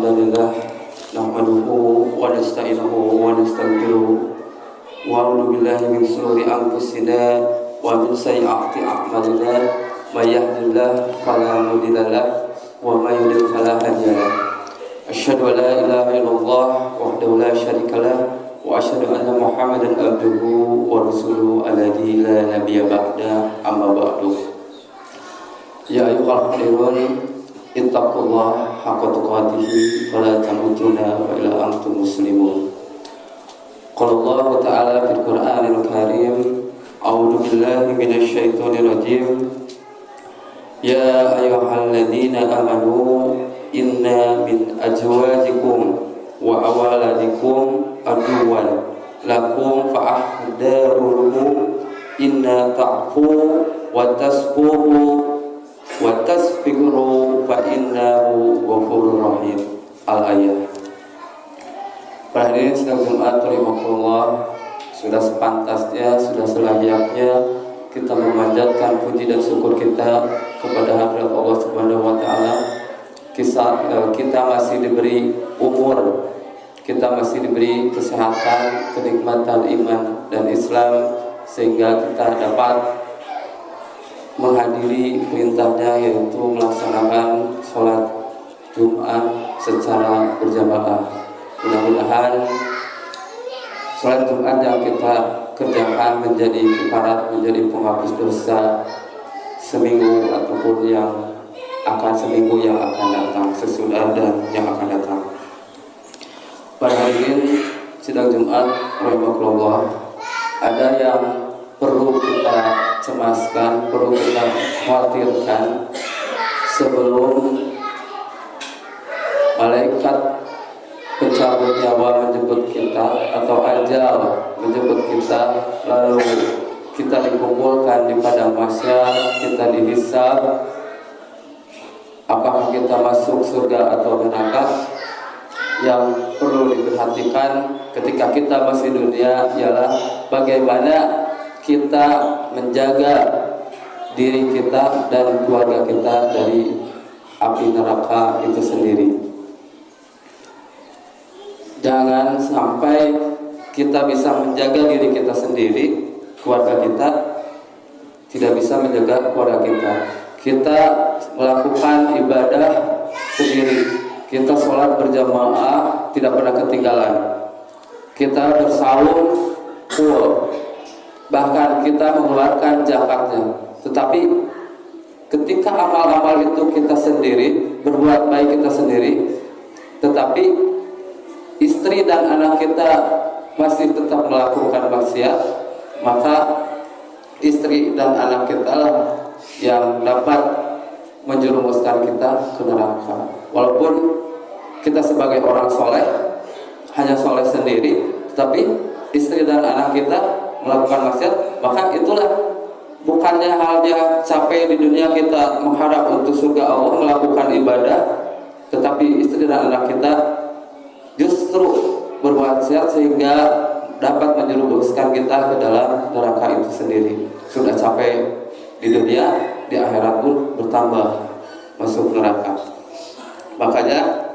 Alhamdulillah nahmaduhu wa nasta'inuhu wa nastaghfiruh wa a'udzu billahi min shururi anfusina wa min sayyiati a'malina may yahdihillahu fala mudilla lahu wa may yudlil fala hadiya lahu asyhadu an la ilaha illallah wahdahu la syarika lahu wa asyhadu anna Muhammadan abduhu wa rasuluhu alladzi la nabiyya ba'da amma ba'du. Ya ayyuhal mu'minun ittaqullah haqqa tuqatih wa la tamutunna wa illa antum muslimun. Qala Allah ta'ala fil Qur'anil Karim, a'udzu billahi minasy syaithanir rajim. Ya ayyuhalladzina amanu inna min azwajikum wa awladikum aduwwan lakum fa'ahdaruhum inna ta'fu wa tasfuhu wa tasfiru fa innahu ghafurur rahim. Al-ayat. Para hadirin sidang Jumat rahimakumullah, sudah sepantasnya, sudah selayaknya kita memanjatkan puji dan syukur kita kepada hadrat Allah Subhanahu wa taala. Kita masih diberi umur, kita masih diberi kesehatan, kenikmatan iman dan Islam, sehingga kita dapat menghadiri perintahnya, yaitu melaksanakan sholat Jumat secara berjamaah. Mudah-mudahan sholat Jumat yang kita kerjakan menjadi kifarat, menjadi penghapus dosa seminggu ataupun yang akan seminggu yang akan datang, sesudah dan yang akan datang. Pada hari ini sidang Jumat rahimakumullah, ada yang perlu kita cemaskan, perlu kita khawatirkan sebelum malaikat pencabut nyawa menjemput kita atau ajal menjemput kita, lalu kita dikumpulkan di padang mahsyar, kita dihisab. Apakah kita masuk surga atau neraka? Yang perlu diperhatikan ketika kita masih dunia ialah bagaimana kita menjaga diri kita dan keluarga kita dari api neraka itu sendiri. Jangan sampai kita bisa menjaga diri kita sendiri, keluarga kita tidak bisa menjaga keluarga kita. Kita melakukan ibadah sendiri, kita sholat berjamaah tidak pernah ketinggalan, kita bersaum full, bahkan kita mengeluarkan zakatnya. Tetapi ketika amal-amal itu kita sendiri, berbuat baik kita sendiri, tetapi istri dan anak kita masih tetap melakukan maksiat, maka istri dan anak kita lah yang dapat menjerumuskan kita ke neraka. Walaupun kita sebagai orang soleh hanya soleh sendiri, tetapi istri dan anak kita melakukan maksiat, maka itulah bukannya halnya capek di dunia kita mengharap untuk surga Allah melakukan ibadah, tetapi istri dan anak kita justru berbuat maksiat sehingga dapat menjerumuskan kita ke dalam neraka itu sendiri. Sudah capek di dunia, di akhirat pun bertambah masuk neraka. Makanya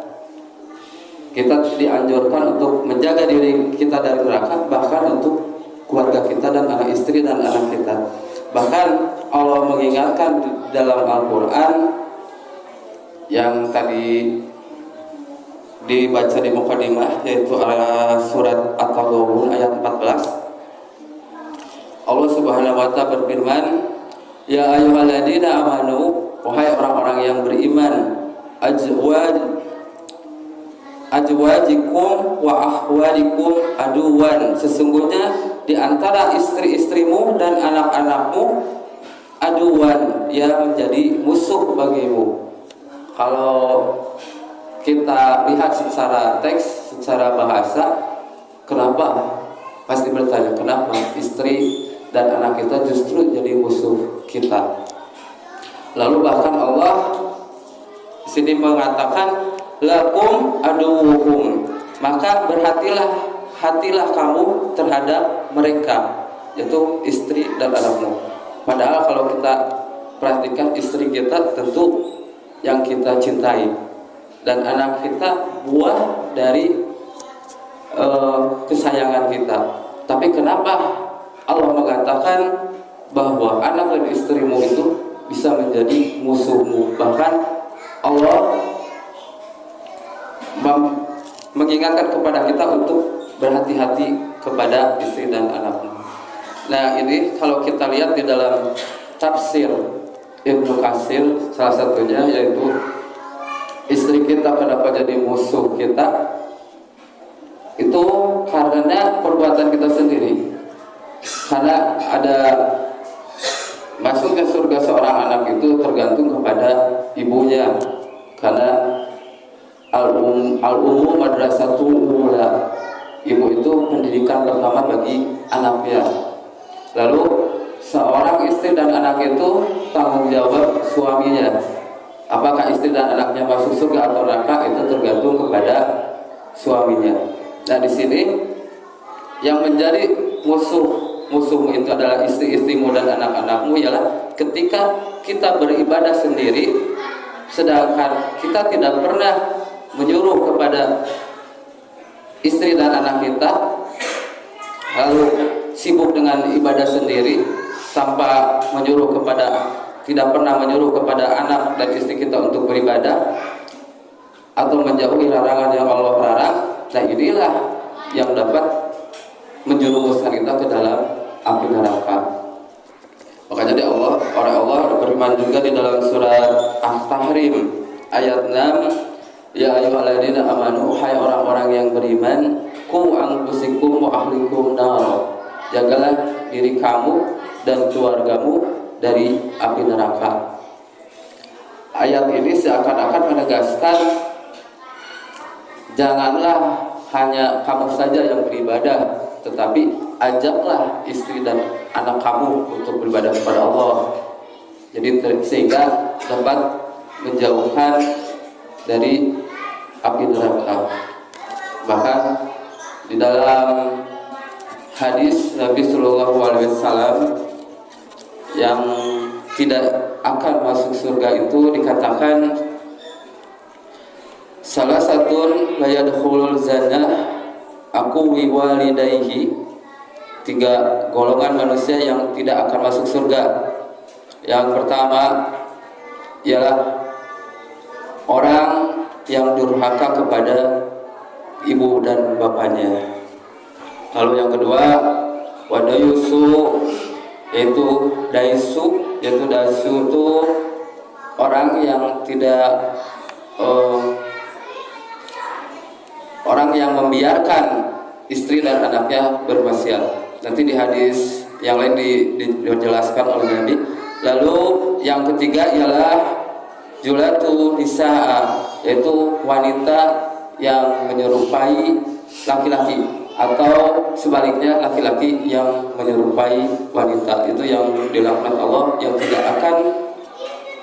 kita dianjurkan untuk menjaga diri kita dari neraka, bahkan untuk keluarga kita dan anak istri dan anak kita. Bahkan Allah mengingatkan dalam Al-Quran yang tadi dibaca di mukadimah, yaitu surat At-Taghabun ayat 14. Allah Subhanahu wa taala berfirman, ya ayyuhalladzina amanu, wahai orang-orang yang beriman, azwajikum wa ahwalikum aduwan, sesungguhnya di antara istri-istrimu dan anak-anakmu aduwan, yang menjadi musuh bagimu. Kalau kita lihat secara teks, secara bahasa, kenapa? Pasti bertanya, kenapa istri dan anak kita justru jadi musuh kita? Lalu bahkan Allah di sini mengatakan lakum aduwuhum, maka hatilah kamu terhadap mereka, yaitu istri dan anakmu. Padahal kalau kita perhatikan, istri kita tentu yang kita cintai, dan anak kita buah dari kesayangan kita. Tapi kenapa Allah mengatakan bahwa anak dan istrimu itu bisa menjadi musuhmu? Bahkan Allah mengingatkan kepada kita untuk berhati-hati kepada istri dan anakmu. Nah, ini kalau kita lihat di dalam tafsir Ibnu Katsir, salah satunya yaitu istri kita kenapa jadi musuh kita, itu karena perbuatan kita sendiri. Karena ada masuknya surga seorang anak itu tergantung kepada ibunya. Karena al-ummu madrasatul ula, ibu itu pendidikan pertama bagi anaknya. Lalu seorang istri dan anak itu tanggung jawab suaminya. Apakah istri dan anaknya masuk surga atau neraka itu tergantung kepada suaminya. Nah, di sini yang menjadi musuhmu itu adalah istri-istrimu dan anak-anakmu, ialah ketika kita beribadah sendiri sedangkan kita tidak pernah menyuruh kepada istri dan anak kita, lalu sibuk dengan ibadah sendiri tanpa tidak pernah menyuruh kepada anak dan istri kita untuk beribadah atau menjauhi larangan yang Allah larang. Nah, inilah yang dapat menjerumuskan kita ke dalam api neraka. Makanya oleh Allah berfirman juga di dalam surat At-Tahrim ayat 6, ya ayyuhalladzina amanu, hai orang-orang yang beriman, qu anfusikum wa ahlikum nar, jagalah diri kamu dan keluargamu dari api neraka. Ayat ini seakan-akan menegaskan janganlah hanya kamu saja yang beribadah, tetapi ajaklah istri dan anak kamu untuk beribadah kepada Allah. Jadi sehingga dapat menjauhkan dari api neraka. Bahkan di dalam hadis Nabi Sallallahu Alaihi Wasallam yang tidak akan masuk surga itu dikatakan, salah satu la yadkhulul jannah aku wiwalidayhi, 3 golongan manusia yang tidak akan masuk surga. Yang pertama ialah orang yang durhaka kepada ibu dan bapaknya. Lalu yang kedua wadayusu, yaitu daisu itu orang yang tidak orang yang membiarkan istri dan anaknya bermaksiat. Nanti di hadis yang lain dijelaskan oleh Nabi. Lalu yang ketiga ialah julatu nisaa, yaitu wanita yang menyerupai laki-laki, atau sebaliknya laki-laki yang menyerupai wanita. Itu yang dilaknat Allah, yang tidak akan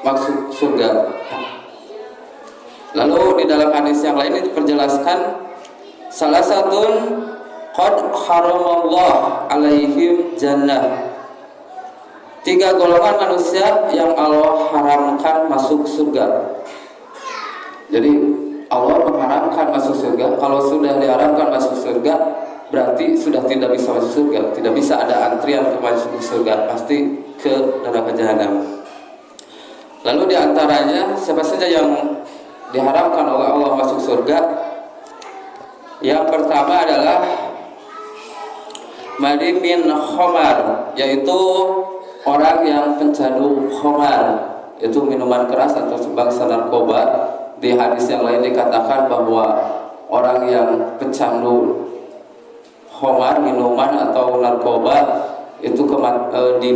masuk surga. Lalu di dalam hadis yang lain diperjelaskan, salah satu qad haramallah alaihim jannah, 3 golongan manusia yang Allah haramkan masuk surga. Jadi Allah mengharamkan masuk surga. Kalau sudah diharamkan masuk surga, berarti sudah tidak bisa masuk surga. Tidak bisa ada antrian ke masuk surga, pasti ke neraka jahanam. Lalu diantaranya siapa saja yang diharamkan oleh Allah masuk surga? Yang pertama adalah madimin khomar, yaitu orang yang pencandu khomar, yaitu minuman keras atau sebangsa narkoba. Di hadis yang lain dikatakan bahwa orang yang pecandu khomar, minuman atau narkoba, itu di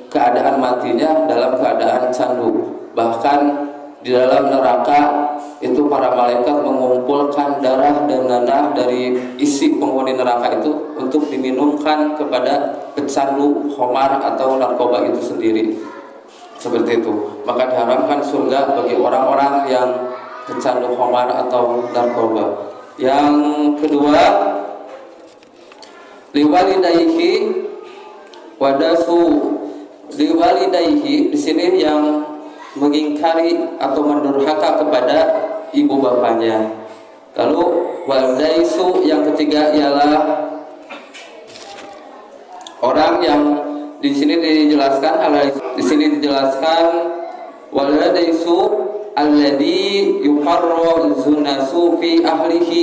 keadaan matinya dalam keadaan candu. Bahkan di dalam neraka itu para malaikat mengumpulkan darah dan nanah dari isi penghuni neraka itu untuk diminumkan kepada pecandu khamar atau narkoba itu sendiri. Seperti itu. Maka diharamkan surga bagi orang-orang yang pecandu khamar atau narkoba. Yang kedua, liwalidayhi wadasu. Liwalidayhi di sini yang mengingkari atau mendurhaka kepada ibu bapaknya. Lalu waldaisu yang ketiga ialah orang yang di sini dijelaskan waldaisu alladhi yuqarrizuna fi ahlihi,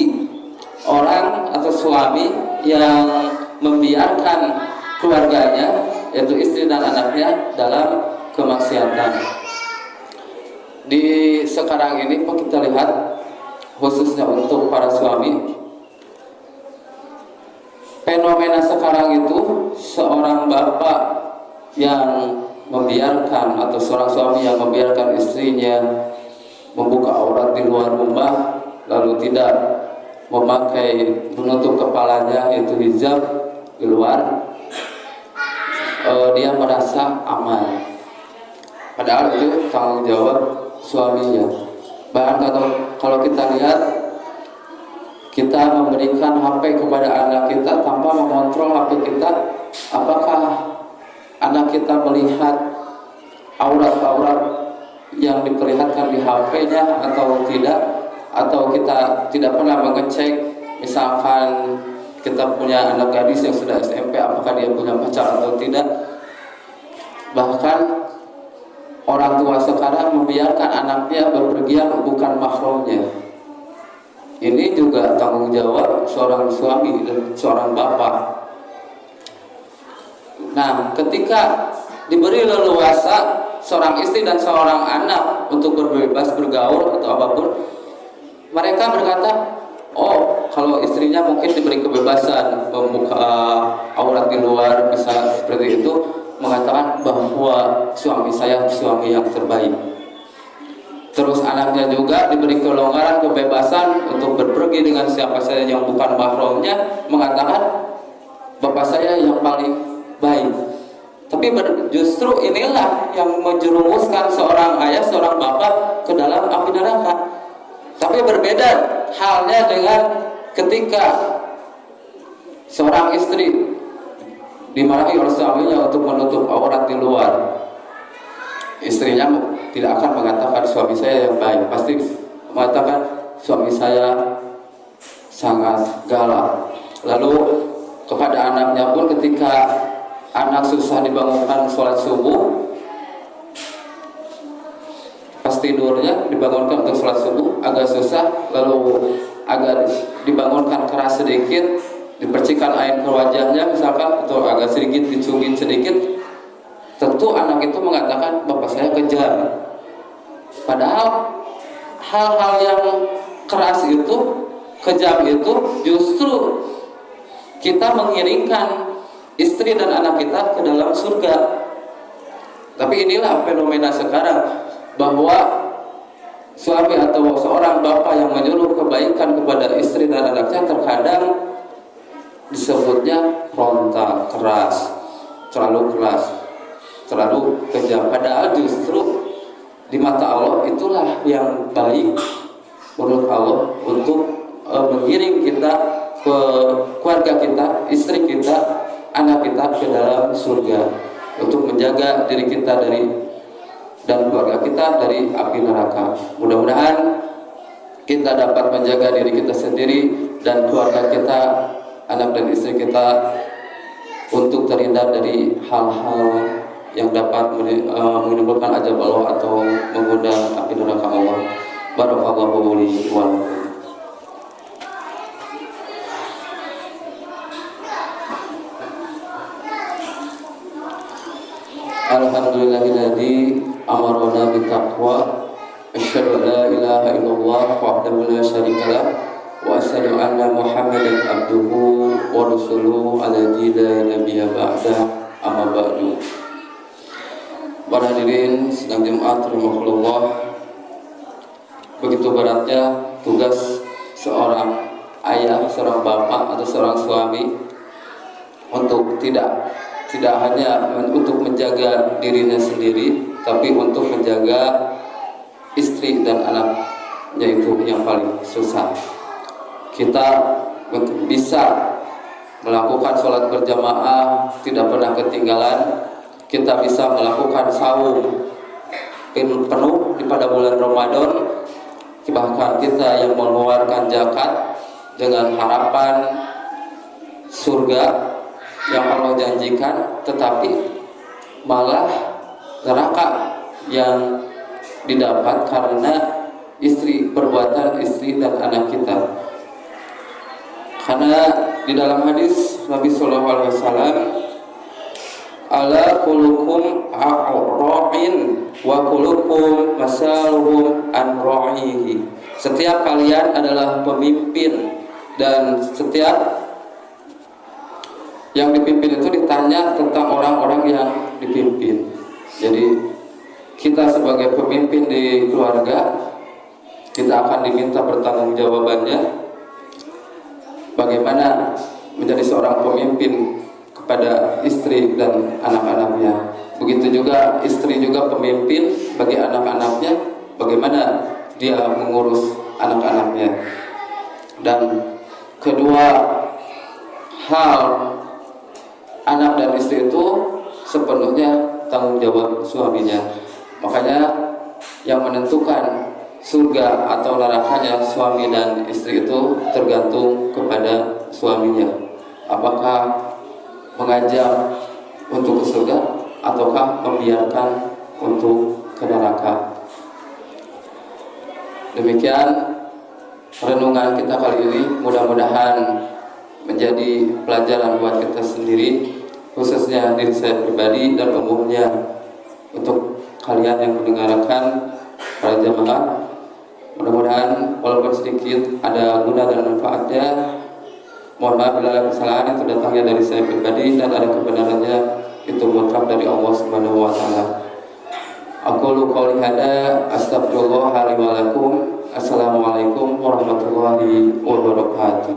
orang atau suami yang membiarkan keluarganya yaitu istri dan anaknya dalam kemaksiatan. Di sekarang ini kita lihat khususnya untuk para suami, fenomena sekarang itu seorang bapak yang membiarkan atau seorang suami yang membiarkan istrinya membuka aurat di luar rumah, lalu tidak memakai menutup kepalanya yaitu hijab di luar, dia merasa aman, padahal itu tanggung jawab suaminya. Bahkan kalau kita lihat, kita memberikan HP kepada anak kita tanpa mengontrol HP kita, apakah anak kita melihat aurat-aurat yang diperlihatkan di HP-nya atau tidak, atau kita tidak pernah mengecek, misalkan kita punya anak gadis yang sudah SMP, apakah dia punya pacar atau tidak. Bahkan orang tua sekarang membiarkan anaknya berpergian bukan mahramnya. Ini juga tanggung jawab seorang suami dan seorang bapak. Nah, ketika diberi leluasa seorang istri dan seorang anak untuk berbebas bergaul atau apapun, mereka berkata, oh, kalau istrinya mungkin diberi kebebasan membuka aurat di luar, bisa seperti itu, mengatakan bahwa suami saya suami yang terbaik. Terus anaknya juga diberi kelonggaran, kebebasan untuk berpergi dengan siapa saja yang bukan mahramnya, mengatakan bapak saya yang paling baik. Tapi justru inilah yang menjerumuskan seorang ayah, seorang bapak ke dalam api neraka. Tapi berbeda halnya dengan ketika seorang istri dimarahi oleh suaminya untuk menutup aurat di luar. Istrinya tidak akan mengatakan suami saya yang baik, pasti mengatakan suami saya sangat galak. Lalu kepada anaknya pun, ketika anak susah dibangunkan sholat subuh, pas tidurnya dibangunkan untuk sholat subuh agak susah, lalu agak dibangunkan keras sedikit, dipercikan air ke wajahnya misalkan, atau agak sedikit dicubit sedikit, tentu anak itu mengatakan bapak saya kejam. Padahal hal-hal yang keras itu, kejam itu, justru kita mengiringkan istri dan anak kita ke dalam surga. Tapi inilah fenomena sekarang, bahwa suami atau seorang bapak yang menyuruh kebaikan kepada istri dan anaknya terkadang disebutnya frontal, keras, terlalu keras, terlalu kejam. Padahal justru di mata Allah itulah yang baik menurut Allah untuk mengiring kita ke keluarga kita, istri kita, anak kita ke dalam surga, untuk menjaga diri kita dan keluarga kita dari api neraka. Mudah-mudahan kita dapat menjaga diri kita sendiri dan keluarga kita, anak dan istri kita, untuk terhindar dari hal-hal yang dapat menimbulkan azab Allah atau mengundang api neraka Allah. Barakallahu li wa lakum. Alhamdulillahilladzi amarna bittaqwa, asyhadu an la ilaha illallah wahdahu la syarikalah, wa asyhadu anna Muhammadan abduhu wa rasuluhu alladzi la nabiyya ba'da, amma ba'du. Para hadirin sidang Jumat rahimakumullah, begitu beratnya tugas seorang ayah, seorang bapak atau seorang suami untuk tidak hanya untuk menjaga dirinya sendiri, tapi untuk menjaga istri dan anaknya. Itu yang paling susah. Kita bisa melakukan sholat berjamaah tidak pernah ketinggalan, kita bisa melakukan saum penuh pada bulan Ramadan bahkan kita yang mengeluarkan zakat dengan harapan surga yang Allah janjikan, tetapi malah neraka yang didapat karena perbuatan istri dan anak kita. Karena di dalam hadis Nabi Sallallahu Alaihi Wasallam, ala kulukum a'ra'in wa kulukum masaluhum an ra'ihi. Setiap kalian adalah pemimpin, dan setiap yang dipimpin itu ditanya tentang orang-orang yang dipimpin. Jadi kita sebagai pemimpin di keluarga, kita akan diminta pertanggungjawabannya bagaimana menjadi seorang pemimpin kepada istri dan anak-anaknya. Begitu juga istri juga pemimpin bagi anak-anaknya, bagaimana dia mengurus anak-anaknya. Dan kedua hal, anak dan istri itu sepenuhnya tanggung jawab suaminya. Makanya yang menentukan surga atau nerakanya suami dan istri itu tergantung kepada suaminya. Apakah mengajak untuk ke surga ataukah membiarkan untuk ke neraka. Demikian renungan kita kali ini, mudah-mudahan menjadi pelajaran buat kita sendiri, khususnya diri saya pribadi dan umumnya untuk kalian yang mendengarkan, para jamaah. Mudah-mudahan walaupun sedikit ada guna dan manfaatnya. Mohon maaf bila ada kesalahan itu datangnya dari saya pribadi, dan ada kebenarannya itu mutlak dari Allah Subhanahu wa taala. Aqulu qouli hada astaghfirullah li wa lakum. Assalamualaikum warahmatullahi wabarakatuh.